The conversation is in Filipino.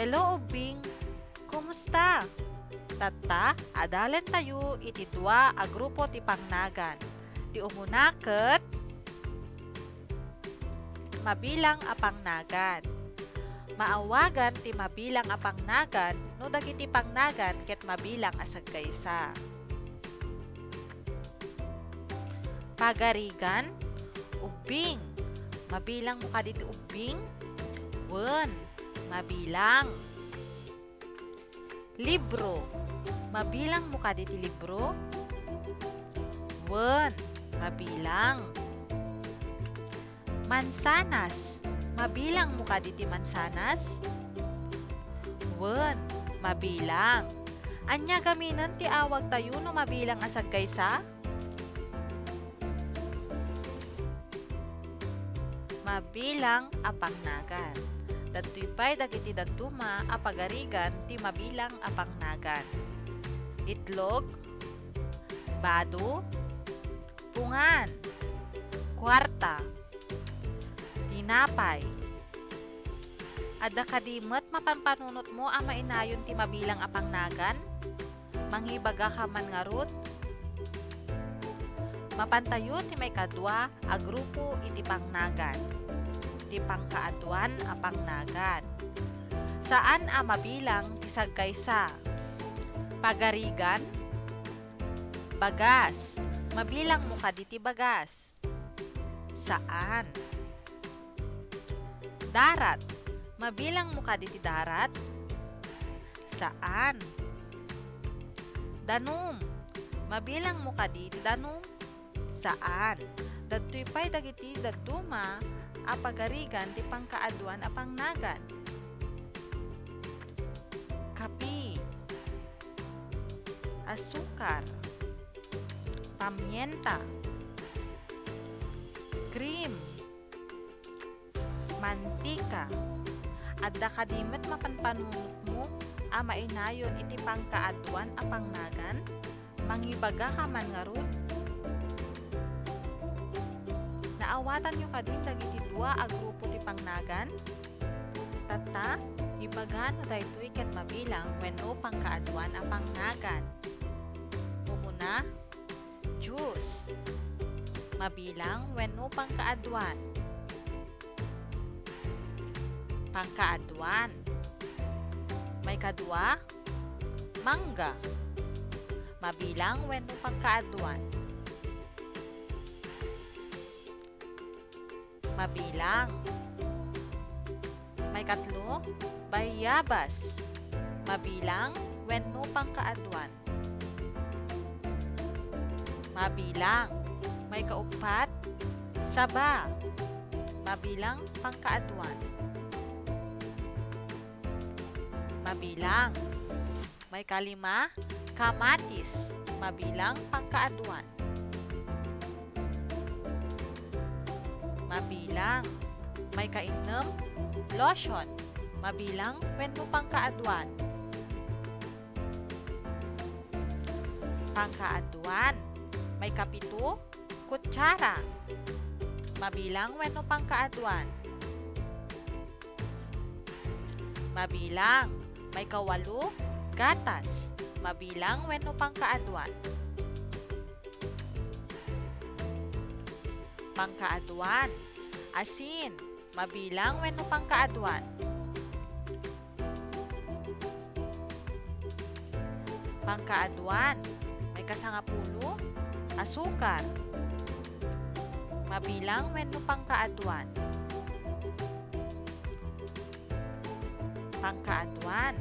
Hello, ubing. Kumusta? Tatta, adalan tayo iti dua a grupo ti pangnagan. Ti umuna ket mabilang a pangnagan. Maawagan ti mabilang a pangnagan no dagiti pangnagan ket mabilang a sagkaysa. Pagarigan, ubing. Mabilang mo kaditi ubing? Wen, mabilang. Libro. Mabilang mo kaditi libro? Wen, mabilang. Mansanas. Mabilang mo kaditi mansanas? Wen, mabilang. Anya gaminan ti awag tayo no mabilang asag kaysa? Mabilang a pangnagan. Datoy pay dagiti daduma a pagarigan ti mabilang a pangnagan. Itlog, bado, pungan, kwarta, tinapay. Adda kadimet mapanpanunot mo a mainayon ti mabilang a pangnagan? Manghibaga ka man ngarut? Mapantayo ti may kadwa a grupo iti pangnagan. Ti pangkaadwan a pangnagan. Saan a mabilang ti sagkaysa? Pagarigan, bagas. Mabilang mo kaditi bagas. Saan? Darat. Mabilang mo kaditi darat. Saan? Danum. Mabilang mo kaditi danum. Saan? Datoy pay dagiti daduma a pagarigan ti pangkaadwan a pangnagan. Kapi, asukar, pamienta, cream, mantika. Adda kadimet mapanpanunot mo a mainayon iti pangkaadwan a pangnagan? Manghibaga ka man ngarut? Naawatan nyo kadin dagiti dua a grupo ti pangnagan? Tatta, ibaga no daytoy ket mabilang wenno pangkaadwan a pangnagan. Umuna, juice. Mabilang wenno pangkaadwan. Pangkaadwan. May kadua, mangga. Mabilang wenno pangkaadwan. Mabilang. May katlo, bayabas. Mabilang wenno pangkaadwan. Mabilang. May kaupat, saba. Mabilang pangkaadwan. Mabilang. May kalima, kamatis. Mabilang pangkaadwan. Mabilang. May kainem, lotion. Mabilang wenno pangkaadwan. Pangkaadwan. May kapito, kutsara. Mabilang wenno pangkaadwan. Mabilang. May kawalo, gatas. Mabilang wenno pangkaadwan. Pangkaadwan. Asin. Mabilang wenno pangkaadwan. Pangkaadwan. May kasangapulo, asukar. Mabilang wenno pangkaadwan. Pangkaadwan.